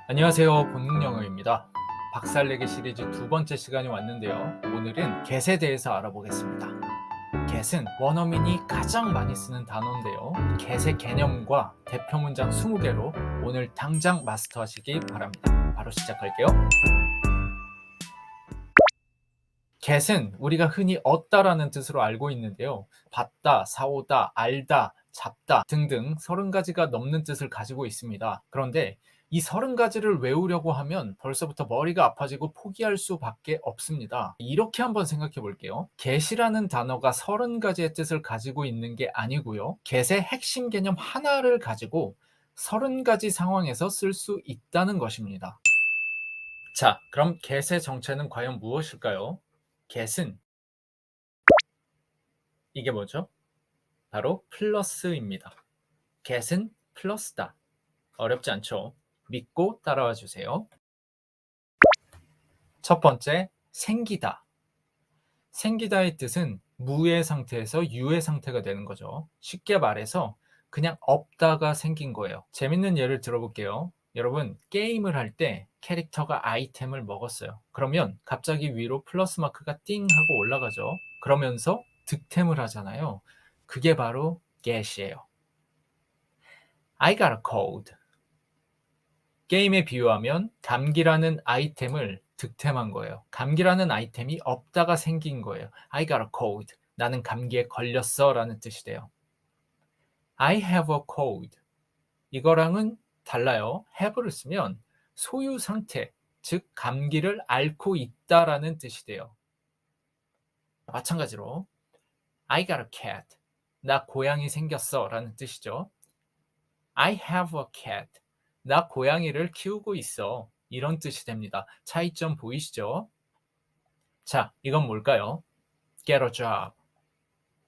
안녕하세요. 본능영어입니다. 박살내기 시리즈 두 번째 시간이 왔는데요. 오늘은 get에 대해서 알아보겠습니다. get은 원어민이 가장 많이 쓰는 단어인데요. get의 개념과 대표 문장 20개로 오늘 당장 마스터하시기 바랍니다. 바로 시작할게요. get은 우리가 흔히 얻다라는 뜻으로 알고 있는데요. 받다, 사오다, 알다, 잡다 등등 30가지가 넘는 뜻을 가지고 있습니다. 그런데 이 30가지를 외우려고 하면 벌써부터 머리가 아파지고 포기할 수밖에 없습니다. 이렇게 한번 생각해 볼게요. get이라는 단어가 30가지의 뜻을 가지고 있는 게 아니고요. get의 핵심 개념 하나를 가지고 30가지 상황에서 쓸 수 있다는 것입니다. 자, 그럼 get의 정체는 과연 무엇일까요? get은 이게 뭐죠? 바로 플러스입니다. get은 플러스다. 어렵지 않죠? 믿고 따라와 주세요. 첫 번째, 생기다. 생기다의 뜻은 무의 상태에서 유의 상태가 되는 거죠. 쉽게 말해서 그냥 없다가 생긴 거예요. 재밌는 예를 들어볼게요. 여러분, 게임을 할 때 캐릭터가 아이템을 먹었어요. 그러면 갑자기 위로 플러스 마크가 띵 하고 올라가죠. 그러면서 득템을 하잖아요. 그게 바로 get이에요. I got a cold. 게임에 비유하면 감기라는 아이템을 득템한 거예요. 감기라는 아이템이 없다가 생긴 거예요. I got a cold. 나는 감기에 걸렸어 라는 뜻이 돼요. I have a cold. 이거랑은 달라요. have를 쓰면 소유 상태, 즉 감기를 앓고 있다라는 뜻이 돼요. 마찬가지로 I got a cat. 나 고양이 생겼어 라는 뜻이죠. I have a cat. 나 고양이를 키우고 있어. 이런 뜻이 됩니다. 차이점 보이시죠? 자, 이건 뭘까요? get a job.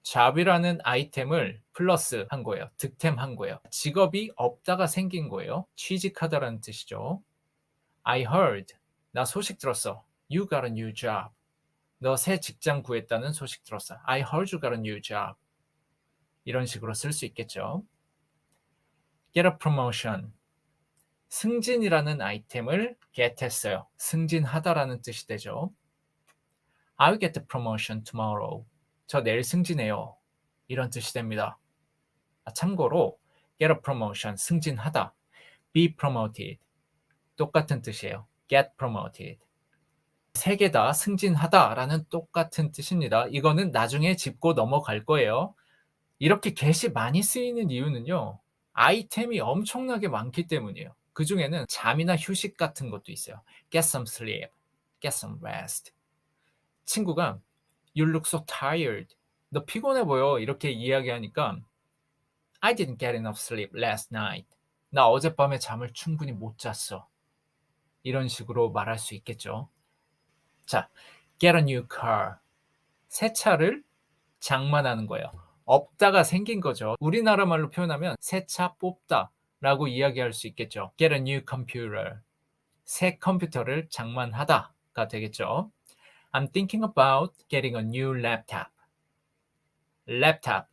job이라는 아이템을 플러스 한 거예요. 득템한 거예요. 직업이 없다가 생긴 거예요. 취직하다라는 뜻이죠. I heard. 나 소식 들었어. You got a new job. 너 새 직장 구했다는 소식 들었어. I heard you got a new job. 이런 식으로 쓸 수 있겠죠. get a promotion. 승진이라는 아이템을 get 했어요. 승진하다라는 뜻이 되죠. I'll get the promotion tomorrow. 저 내일 승진해요. 이런 뜻이 됩니다. 참고로 get a promotion, 승진하다. be promoted, 똑같은 뜻이에요. get promoted. 세 개 다 승진하다라는 똑같은 뜻입니다. 이거는 나중에 짚고 넘어갈 거예요. 이렇게 get이 많이 쓰이는 이유는요. 아이템이 엄청나게 많기 때문이에요. 그중에는 잠이나 휴식 같은 것도 있어요. get some sleep, get some rest. 친구가 You look so tired. 너 피곤해 보여. 이렇게 이야기하니까 I didn't get enough sleep last night. 나 어젯밤에 잠을 충분히 못 잤어. 이런 식으로 말할 수 있겠죠. 자, get a new car. 새 차를 장만하는 거예요. 없다가 생긴 거죠. 우리나라 말로 표현하면 새 차 뽑다 라고 이야기할 수 있겠죠. get a new computer. 새 컴퓨터를 장만하다가 되겠죠. I'm thinking about getting a new laptop. 랩탑,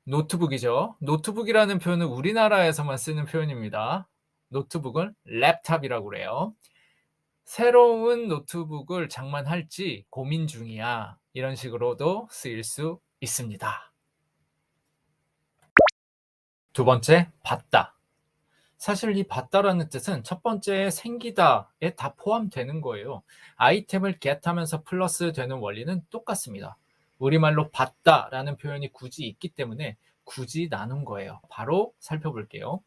노트북이죠. 노트북이라는 표현은 우리나라에서만 쓰는 표현입니다. 노트북을 랩탑이라고 그래요. 새로운 노트북을 장만할지 고민 중이야. 이런 식으로도 쓰일 수 있습니다. 두 번째, 받다. 사실 이 받다라는 뜻은 첫 번째 생기다에 다 포함되는 거예요. 아이템을 get하면서 플러스 되는 원리는 똑같습니다. 우리말로 받다라는 표현이 굳이 있기 때문에 굳이 나눈 거예요. 바로 살펴볼게요.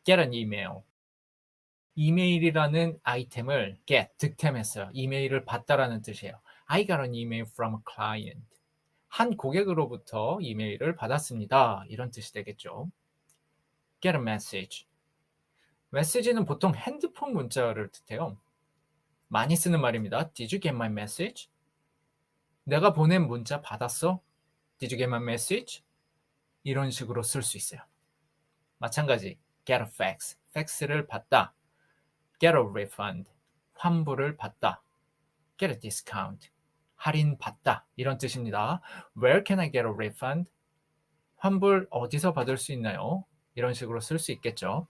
get an email. 이메일이라는 아이템을 get, 득템했어요. 이메일을 받다라는 뜻이에요. I got an email from a client. 한 고객으로부터 이메일을 받았습니다. 이런 뜻이 되겠죠. get a message. 메시지는 보통 핸드폰 문자를 뜻해요. 많이 쓰는 말입니다. Did you get my message? 내가 보낸 문자 받았어? Did you get my message? 이런 식으로 쓸 수 있어요. 마찬가지 get a fax, 팩스를 받다. get a refund, 환불을 받다. get a discount, 할인 받다. 이런 뜻입니다. Where can I get a refund? 환불 어디서 받을 수 있나요? 이런 식으로 쓸 수 있겠죠.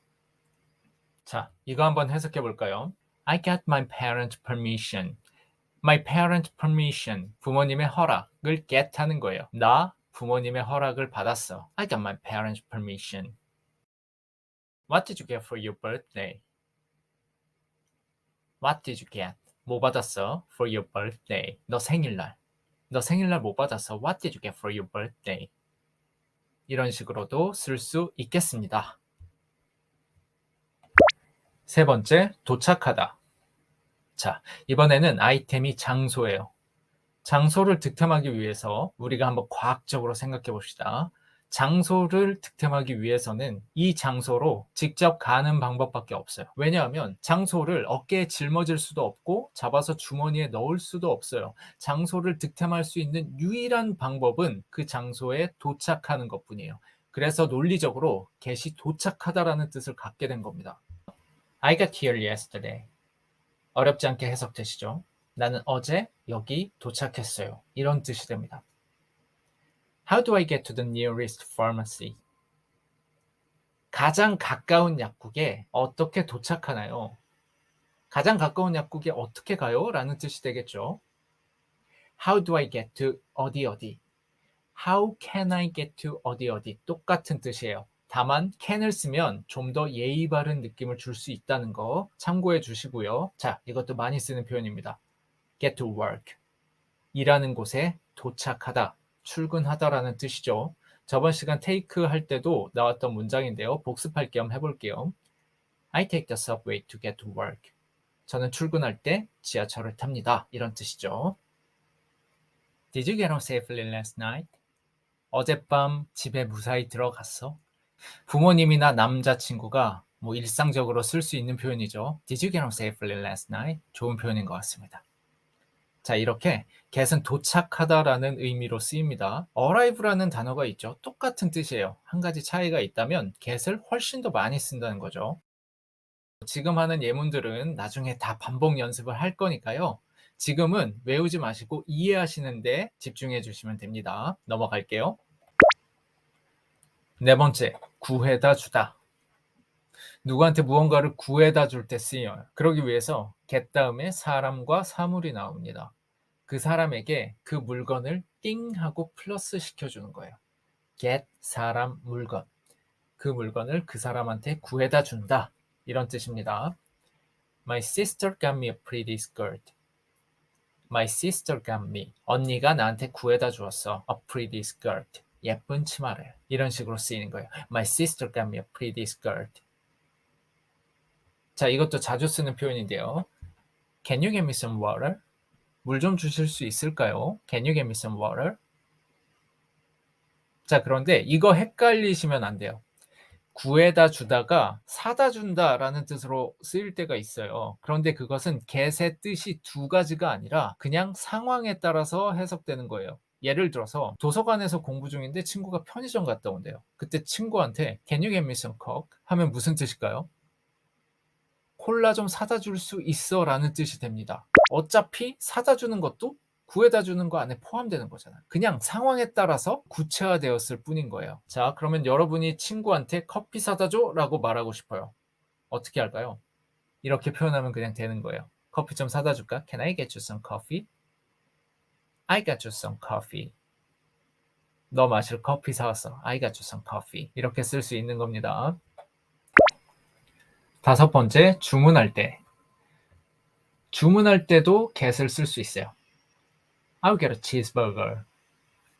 자, 이거 한번 해석해 볼까요? I got my parents' permission. My parents' permission. 부모님의 허락을 get 하는 거예요. 나 부모님의 허락을 받았어. I got my parents' permission. What did you get for your birthday? What did you get? 뭐 받았어? For your birthday. 너 생일날. 너 생일날 뭐 받았어? What did you get for your birthday? 이런 식으로도 쓸 수 있겠습니다. 세 번째, 도착하다. 자, 이번에는 아이템이 장소예요. 장소를 득템하기 위해서 우리가 한번 과학적으로 생각해 봅시다. 장소를 득템하기 위해서는 이 장소로 직접 가는 방법밖에 없어요. 왜냐하면 장소를 어깨에 짊어질 수도 없고 잡아서 주머니에 넣을 수도 없어요. 장소를 득템할 수 있는 유일한 방법은 그 장소에 도착하는 것뿐이에요. 그래서 논리적으로 get이 도착하다라는 뜻을 갖게 된 겁니다. I got here yesterday. 어렵지 않게 해석되시죠? 나는 어제 여기 도착했어요. 이런 뜻이 됩니다. How do I get to the nearest pharmacy? 가장 가까운 약국에 어떻게 도착하나요? 가장 가까운 약국에 어떻게 가요? 라는 뜻이 되겠죠. How do I get to 어디 어디? How can I get to 어디 어디? 똑같은 뜻이에요. 다만 can을 쓰면 좀 더 예의 바른 느낌을 줄 수 있다는 거 참고해 주시고요. 자, 이것도 많이 쓰는 표현입니다. Get to work. 일하는 곳에 도착하다, 출근하다라는 뜻이죠. 저번 시간 테이크 할 때도 나왔던 문장인데요. 복습할 겸 해볼게요. I take the subway to get to work. 저는 출근할 때 지하철을 탑니다. 이런 뜻이죠. Did you get home safely last night? 어젯밤 집에 무사히 들어갔어? 부모님이나 남자친구가 뭐 일상적으로 쓸 수 있는 표현이죠. Did you get home safely last night? 좋은 표현인 것 같습니다. 자, 이렇게 get은 도착하다라는 의미로 쓰입니다. arrive라는 단어가 있죠. 똑같은 뜻이에요. 한 가지 차이가 있다면 get을 훨씬 더 많이 쓴다는 거죠. 지금 하는 예문들은 나중에 다 반복 연습을 할 거니까요. 지금은 외우지 마시고 이해하시는데 집중해 주시면 됩니다. 넘어갈게요. 네 번째, 구해다 주다. 누구한테 무언가를 구해다 줄 때 쓰여요. 그러기 위해서 get 다음에 사람과 사물이 나옵니다. 그 사람에게 그 물건을 띵 하고 플러스 시켜주는 거예요. get 사람 물건. 그 물건을 그 사람한테 구해다 준다. 이런 뜻입니다. My sister got me a pretty skirt. My sister got me. 언니가 나한테 구해다 주었어. A pretty skirt. 예쁜 치마를. 이런 식으로 쓰이는 거예요. My sister got me a pretty skirt. 자, 이것도 자주 쓰는 표현인데요. Can you get me some water? 물 좀 주실 수 있을까요? Can you get me some water? 자, 그런데 이거 헷갈리시면 안 돼요. 구해다 주다가 사다 준다라는 뜻으로 쓰일 때가 있어요. 그런데 그것은 get의 뜻이 두 가지가 아니라 그냥 상황에 따라서 해석되는 거예요. 예를 들어서 도서관에서 공부 중인데 친구가 편의점 갔다 온대요. 그때 친구한테 Can you get me some coke? 하면 무슨 뜻일까요? 콜라 좀 사다 줄 수 있어 라는 뜻이 됩니다. 어차피 사다 주는 것도 구해다 주는 거 안에 포함되는 거잖아요. 그냥 상황에 따라서 구체화되었을 뿐인 거예요. 자, 그러면 여러분이 친구한테 커피 사다 줘 라고 말하고 싶어요. 어떻게 할까요? 이렇게 표현하면 그냥 되는 거예요. 커피 좀 사다 줄까? Can I get you some coffee? I got you some coffee. 너 마실 커피 사왔어. I got you some coffee. 이렇게 쓸 수 있는 겁니다. 다섯 번째, 주문할 때. 주문할 때도 get을 쓸 수 있어요. I'll get a cheeseburger.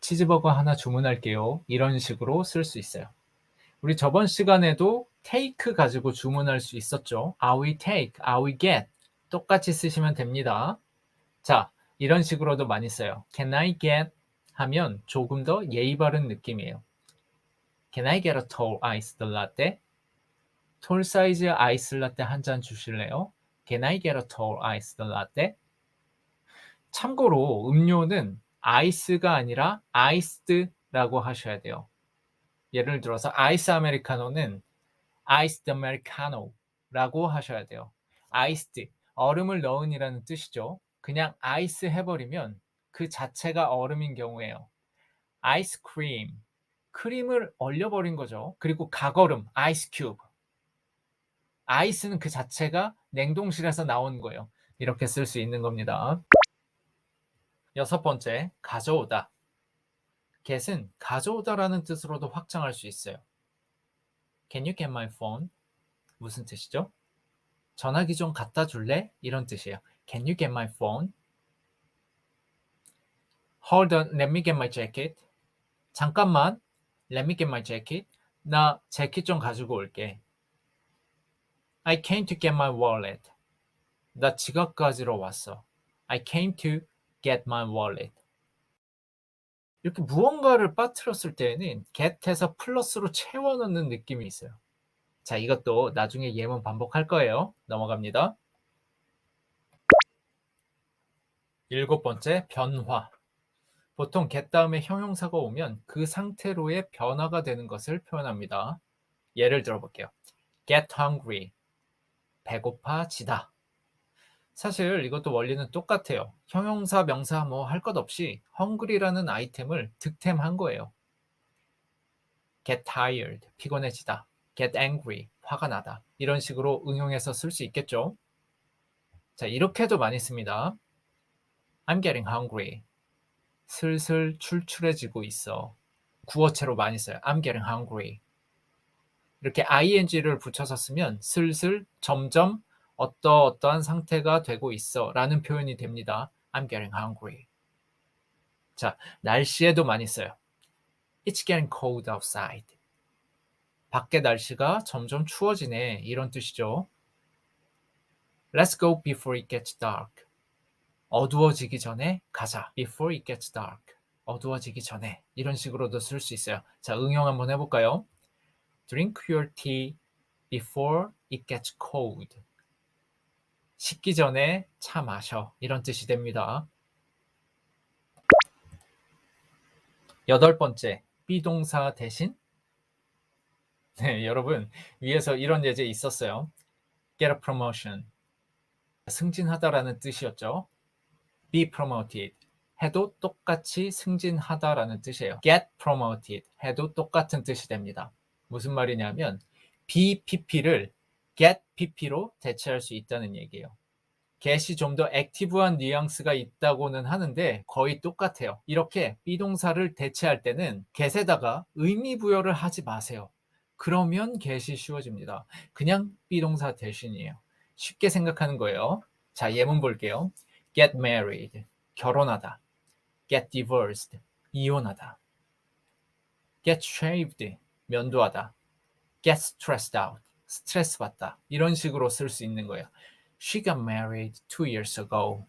치즈버거 하나 주문할게요. 이런 식으로 쓸 수 있어요. 우리 저번 시간에도 take 가지고 주문할 수 있었죠. I will take, I will get. 똑같이 쓰시면 됩니다. 자, 이런 식으로도 많이 써요. Can I get? 하면 조금 더 예의 바른 느낌이에요. Can I get a tall iced latte? 톨 사이즈 아이스 라떼 한 잔 주실래요? Can I get a tall iced latte? 참고로 음료는 아이스가 아니라 아이스드라고 하셔야 돼요. 예를 들어서 아이스 아메리카노는 아이스드 아메리카노라고 하셔야 돼요. 아이스드, 얼음을 넣은이라는 뜻이죠. 그냥 아이스 해버리면 그 자체가 얼음인 경우에요. 아이스크림, 크림을 얼려버린 거죠. 그리고 가거름, 아이스 큐브. 아이스는 그 자체가 냉동실에서 나온 거예요. 이렇게 쓸 수 있는 겁니다. 여섯 번째, 가져오다. get은 가져오다라는 뜻으로도 확장할 수 있어요. Can you get my phone? 무슨 뜻이죠? 전화기 좀 갖다 줄래? 이런 뜻이에요. Can you get my phone? Hold on, let me get my jacket. 잠깐만, let me get my jacket. 나 재킷 좀 가지고 올게. I came to get my wallet. 나 지갑 가지러 왔어. I came to get my wallet. 이렇게 무언가를 빠뜨렸을 때에는 get해서 플러스로 채워 넣는 느낌이 있어요. 자, 이것도 나중에 예문 반복할 거예요. 넘어갑니다. 일곱 번째, 변화. 보통 get 다음에 형용사가 오면 그 상태로의 변화가 되는 것을 표현합니다. 예를 들어볼게요. get hungry. 배고파지다. 사실 이것도 원리는 똑같아요. 형용사, 명사 뭐 할 것 없이 hungry라는 아이템을 득템한 거예요. get tired. 피곤해지다. get angry. 화가 나다. 이런 식으로 응용해서 쓸 수 있겠죠. 자, 이렇게도 많이 씁니다. I'm getting hungry. 슬슬 출출해지고 있어. 구어체로 많이 써요. I'm getting hungry. 이렇게 ing를 붙여서 쓰면 슬슬 점점 어떠어떠한 상태가 되고 있어 라는 표현이 됩니다. I'm getting hungry. 자, 날씨에도 많이 써요. It's getting cold outside. 밖에 날씨가 점점 추워지네. 이런 뜻이죠. Let's go before it gets dark. 어두워지기 전에 가자. Before it gets dark. 어두워지기 전에. 이런 식으로도 쓸 수 있어요. 자, 응용 한번 해볼까요? Drink your tea before it gets cold. 식기 전에 차 마셔. 이런 뜻이 됩니다. 여덟 번째, 비동사 대신. 네, 여러분 위에서 이런 예제 있었어요. Get a promotion. 승진하다라는 뜻이었죠. Be promoted. 해도 똑같이 승진하다라는 뜻이에요. Get promoted. 해도 똑같은 뜻이 됩니다. 무슨 말이냐면 BPP를 get PP로 대체할 수 있다는 얘기예요. get이 좀 더 액티브한 뉘앙스가 있다고는 하는데 거의 똑같아요. 이렇게 비동사를 대체할 때는 get에다가 의미 부여를 하지 마세요. 그러면 get이 쉬워집니다. 그냥 비동사 대신이에요. 쉽게 생각하는 거예요. 자, 예문 볼게요. get married. 결혼하다. get divorced. 이혼하다. get shaved. 면도하다. get stressed out. 스트레스 받다. 이런 식으로 쓸 수 있는 거예요. She got married 2 years ago.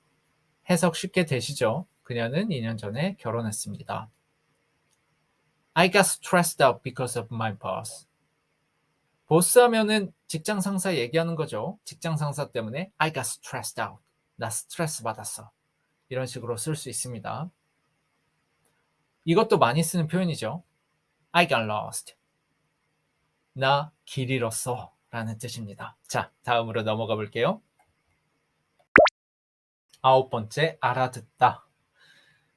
해석 쉽게 되시죠? 그녀는 2년 전에 결혼했습니다. I got stressed out because of my boss. 보스 하면은 직장 상사 얘기하는 거죠. 직장 상사 때문에 I got stressed out. 나 스트레스 받았어. 이런 식으로 쓸 수 있습니다. 이것도 많이 쓰는 표현이죠. I got lost. 나 길 잃었어. 라는 뜻입니다. 자, 다음으로 넘어가 볼게요. 아홉 번째, 알아듣다.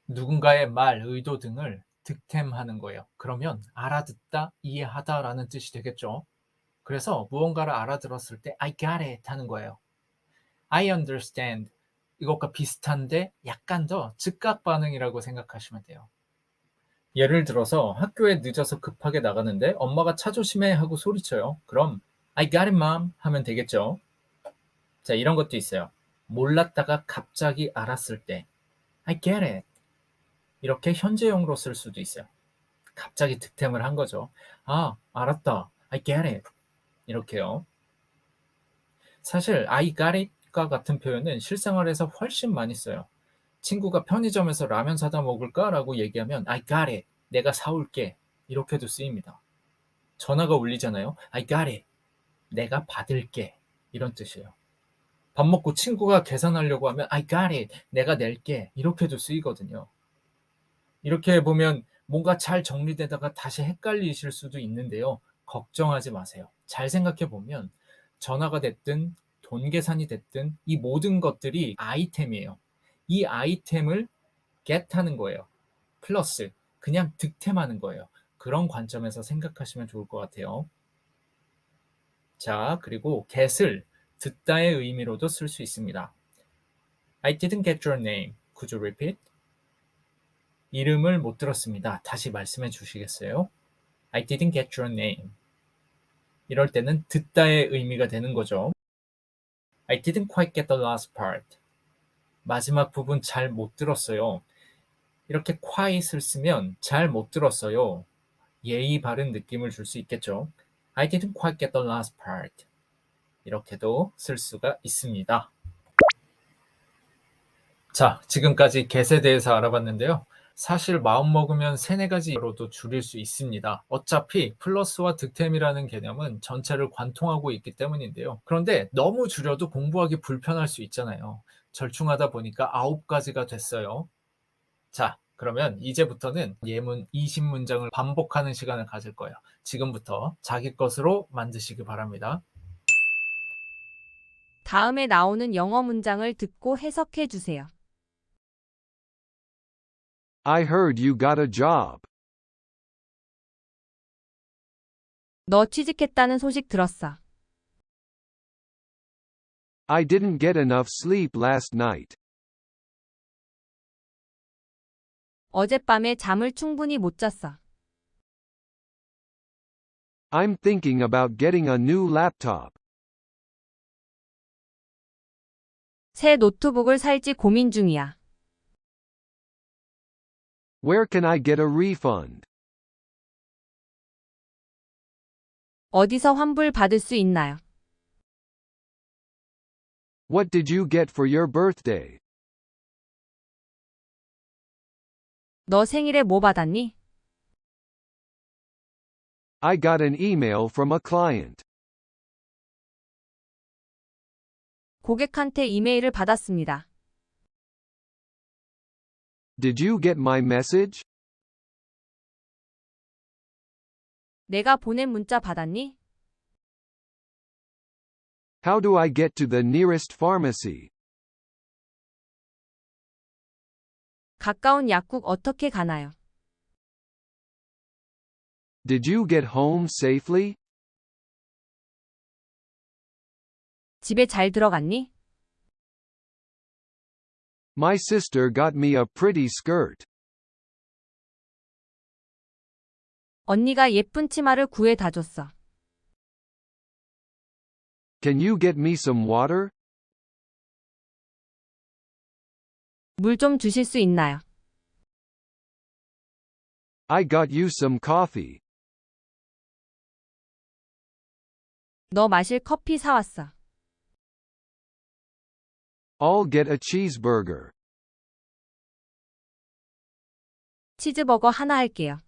누군가의 말, 의도 등을 득템하는 거예요. 그러면 알아듣다, 이해하다라는 뜻이 되겠죠. 그래서 무언가를 알아들었을 때 I got it 하는 거예요. I understand. 이것과 비슷한데 약간 더 즉각 반응이라고 생각하시면 돼요. 예를 들어서 학교에 늦어서 급하게 나가는데 엄마가 차 조심해 하고 소리쳐요. 그럼 I got it, mom 하면 되겠죠. 자, 이런 것도 있어요. 몰랐다가 갑자기 알았을 때 I get it. 이렇게 현재형으로 쓸 수도 있어요. 갑자기 득템을 한 거죠. 아, 알았다. I get it. 이렇게요. 사실 I got it과 같은 표현은 실생활에서 훨씬 많이 써요. 친구가 편의점에서 라면 사다 먹을까? 라고 얘기하면 I got it. 내가 사올게. 이렇게도 쓰입니다. 전화가 울리잖아요. I got it. 내가 받을게. 이런 뜻이에요. 밥 먹고 친구가 계산하려고 하면 I got it. 내가 낼게. 이렇게도 쓰이거든요. 이렇게 보면 뭔가 잘 정리되다가 다시 헷갈리실 수도 있는데요. 걱정하지 마세요. 잘 생각해 보면 전화가 됐든 돈 계산이 됐든 이 모든 것들이 아이템이에요. 이 아이템을 get하는 거예요. 플러스 그냥 득템하는 거예요. 그런 관점에서 생각하시면 좋을 것 같아요. 자, 그리고 get을 듣다의 의미로도 쓸 수 있습니다. I didn't get your name. Could you repeat? 이름을 못 들었습니다. 다시 말씀해 주시겠어요? I didn't get your name. 이럴 때는 듣다의 의미가 되는 거죠. I didn't quite get the last part. 마지막 부분 잘 못 들었어요. 이렇게 quite을 쓰면 잘 못 들었어요. 예의 바른 느낌을 줄 수 있겠죠. I didn't quite get the last part. 이렇게도 쓸 수가 있습니다. 자, 지금까지 get에 대해서 알아봤는데요. 사실 마음먹으면 3-4가지로도 줄일 수 있습니다. 어차피 플러스와 득템이라는 개념은 전체를 관통하고 있기 때문인데요. 그런데 너무 줄여도 공부하기 불편할 수 있잖아요. 절충하다 보니까 9가지가 됐어요. 자, 그러면 이제부터는 예문 20문장을 반복하는 시간을 가질 거예요. 지금부터 자기 것으로 만드시기 바랍니다. 다음에 나오는 영어 문장을 듣고 해석해 주세요. I heard you got a job. 너 취직했다는 소식 들었어. I didn't get enough sleep last night. 어젯밤에 잠을 충분히 못 잤어. I'm thinking about getting a new laptop. 새 노트북을 살지 고민 중이야. Where can I get a refund? 어디서 환불 받을 수 있나요? What did you get for your birthday? 너 생일에 뭐 받았니? I got an email from a client. 고객한테 이메일을 받았습니다. Did you get my message? 내가 보낸 문자 받았니? How do I get to the nearest pharmacy? 가까운 약국 어떻게 가나요? Did you get home safely? 집에 잘 들어갔니? My sister got me a pretty skirt. 언니가 예쁜 치마를 구해다 줬어. Can you get me some water? 물 좀 주실 수 있나요? I got you some coffee. 너 마실 커피 사왔어. I'll get a cheeseburger. 치즈버거 하나 할게요.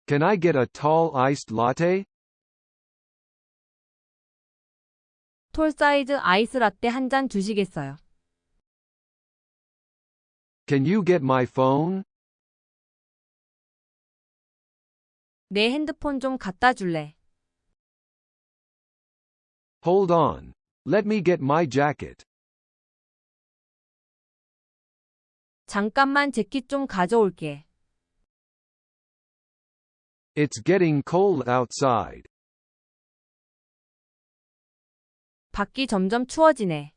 Can I get a tall iced latte? 톨 사이즈 아이스 라떼 한 잔 주시겠어요? Can you get my phone? 내 핸드폰 좀 갖다 줄래? Hold on. Let me get my jacket. 잠깐만 재킷 좀 가져올게. It's getting cold outside. 밖이 점점 추워지네.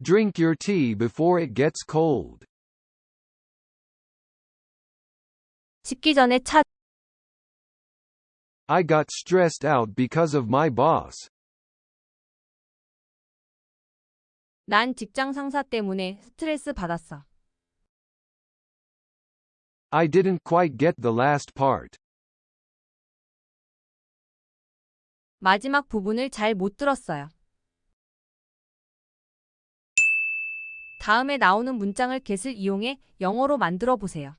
Drink your tea before it gets cold. 식기 전에 차. I got stressed out because of my boss. 난 직장 상사 때문에 스트레스 받았어. I didn't quite get the last part. 마지막 부분을 잘 못 들었어요. 다음에 나오는 문장을 get을 이용해 영어로 만들어 보세요.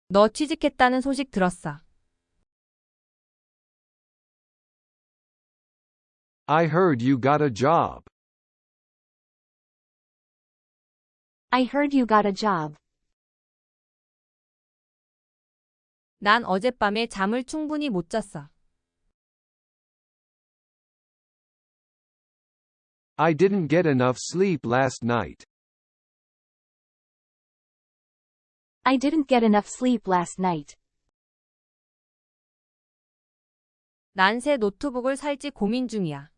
너 취직했다는 소식 들었어. I heard you got a job. I heard you got a job. 난 어젯밤에 잠을 충분히 못 잤어. I didn't get enough sleep last night. I didn't get enough sleep last night. 난 새 노트북을 살지 고민 중이야.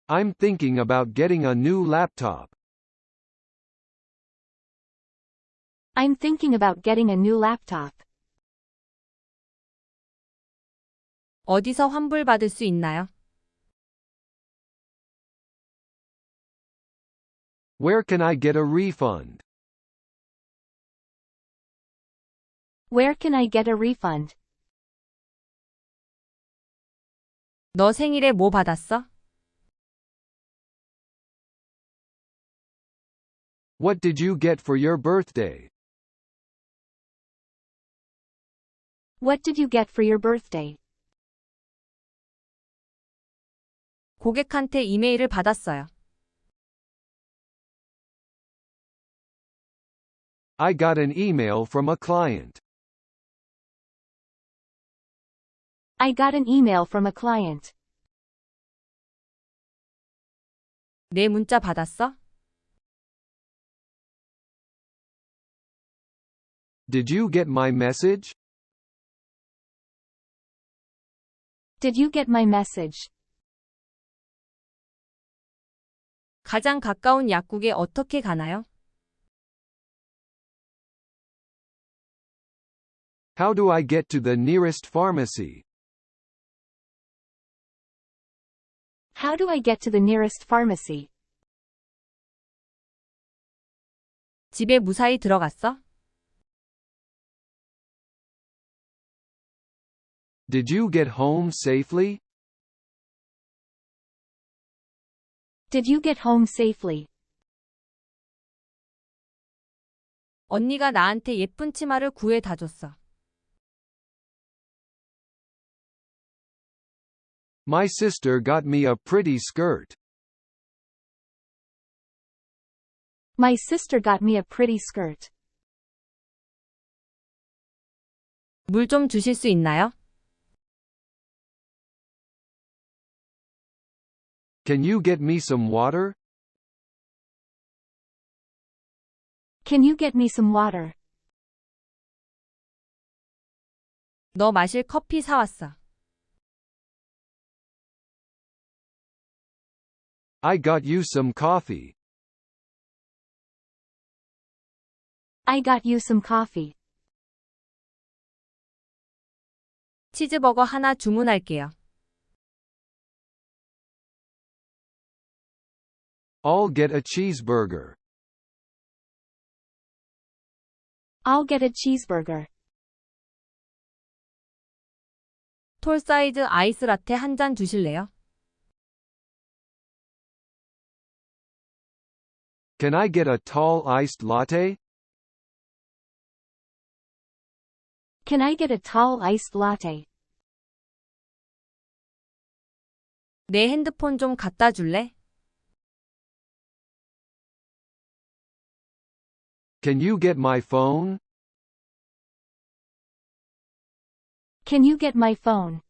I'm thinking about getting a new laptop. I'm thinking about getting a new laptop. 어디서 환불받을 수 있나요? Where can I get a refund? Where can I get a refund? 너 생일에 뭐 받았어? What did you get for your birthday? What did you get for your birthday? 고객한테 이메일을 받았어요. I got an email from a client. I got an email from a client. 내 문자 받았어? Did you get my message? Did you get my message? 가장 가까운 약국에 어떻게 가나요? How do I get to the nearest pharmacy? How do I get to the nearest pharmacy? 집에 무사히 들어갔어? Did you get home safely? Did you get home safely? 언니가 나한테 예쁜 치마를 구해다 줬어. My sister got me a pretty skirt. My sister got me a pretty skirt. 물 좀 주실 수 있나요? Can you get me some water? Can you get me some water? 너 마실 커피 사왔어. I got you some coffee. I got you some coffee. 치즈버거 하나 주문할게요. I'll get a cheeseburger. I'll get a cheeseburger. 톨 사이즈 아이스 라테 한 잔 주실래요? Can I get a tall iced latte? Can I get a tall iced latte? 내 핸드폰 좀 갖다 줄래? Can you get my phone? Can you get my phone?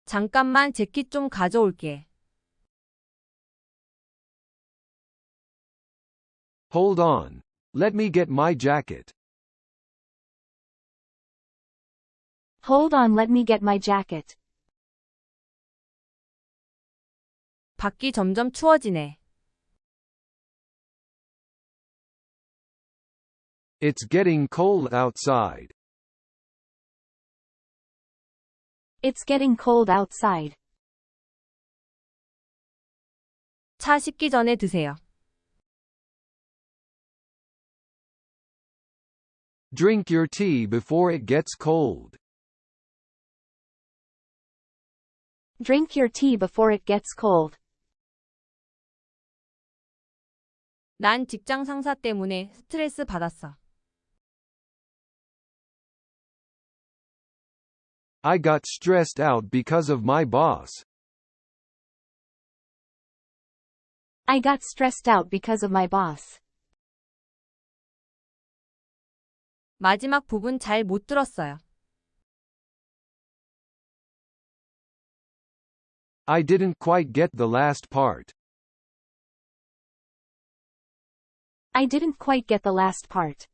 잠깐만 재킷 좀 가져올게. Hold on. Let me get my jacket. Hold on, let me get my jacket. 밖이 점점 추워지네. It's getting cold outside. It's getting cold outside. 차 식기 전에 드세요. Drink your tea before it gets cold. Drink your tea before it gets cold. 난 직장 상사 때문에 스트레스 받았어. I got stressed out because of my boss. I got stressed out because of my boss. 마지막 부분 잘 못 들었어요. I didn't quite get the last part. I didn't quite get the last part.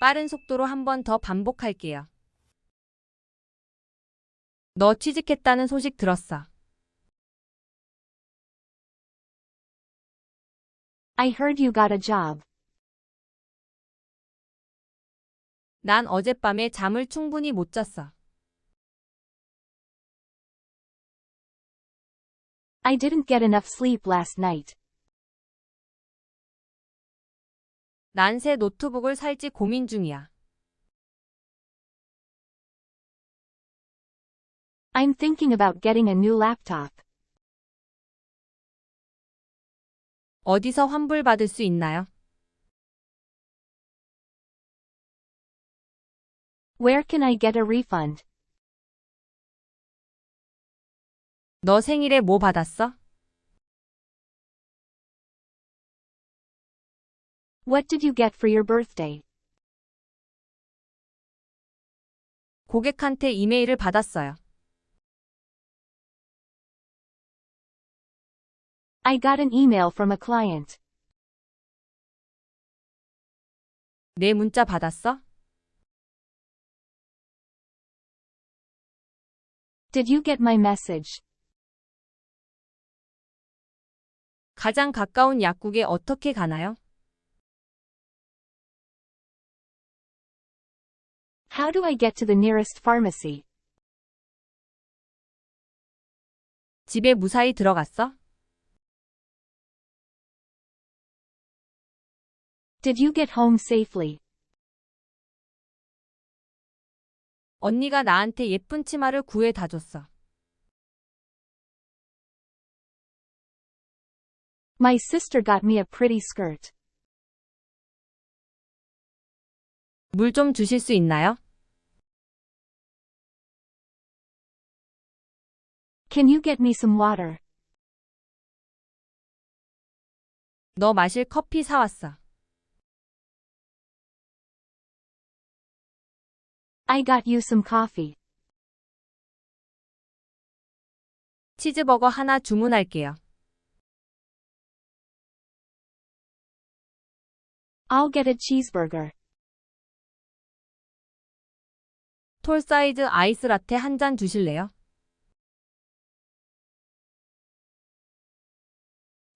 빠른 속도로 한 번 더 반복할게요. 너 취직했다는 소식 들었어. I heard you got a job. 난 어젯밤에 잠을 충분히 못 잤어. I didn't get enough sleep last night. 난 새 노트북을 살지 고민 중이야. I'm thinking about getting a new laptop. 어디서 환불받을 수 있나요? Where can I get a refund? 너 생일에 뭐 받았어? What did you get for your birthday? 고객한테 이메일을 받았어요. I got an email from a client. 내 문자 받았어? Did you get my message? 가장 가까운 약국에 어떻게 가나요? How do I get to the nearest pharmacy? 집에 무사히 들어갔어? Did you get home safely? 언니가 나한테 예쁜 치마를 구해다 줬어. My sister got me a pretty skirt. 물 좀 주실 수 있나요? Can you get me some water? 너 마실 커피 사왔어. I got you some coffee. 치즈버거 하나 주문할게요. I'll get a cheeseburger. 톨 사이즈 아이스 라테 한 잔 주실래요?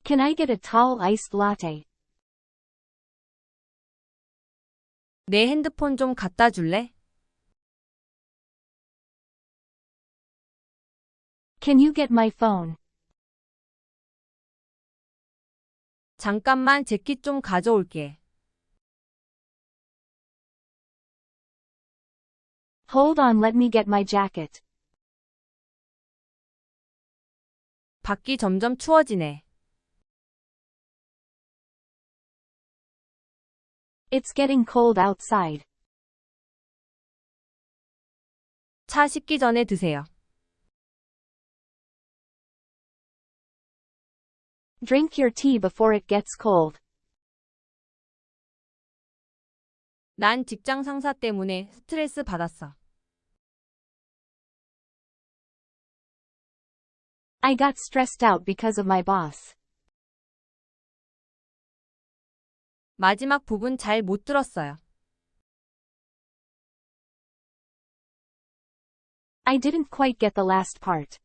Can I get a tall iced latte? 내 핸드폰 좀 갖다 줄래? Can you get my phone? 잠깐만 재킷 좀 가져올게. Hold on, let me get my jacket. 밖이 점점 추워지네. It's getting cold outside. 차 식기 전에 드세요. Drink your tea before it gets cold. 난 직장 상사 때문에 스트레스 받았어. I got stressed out because of my boss. 마지막 부분 잘 못 들었어요. I didn't quite get the last part.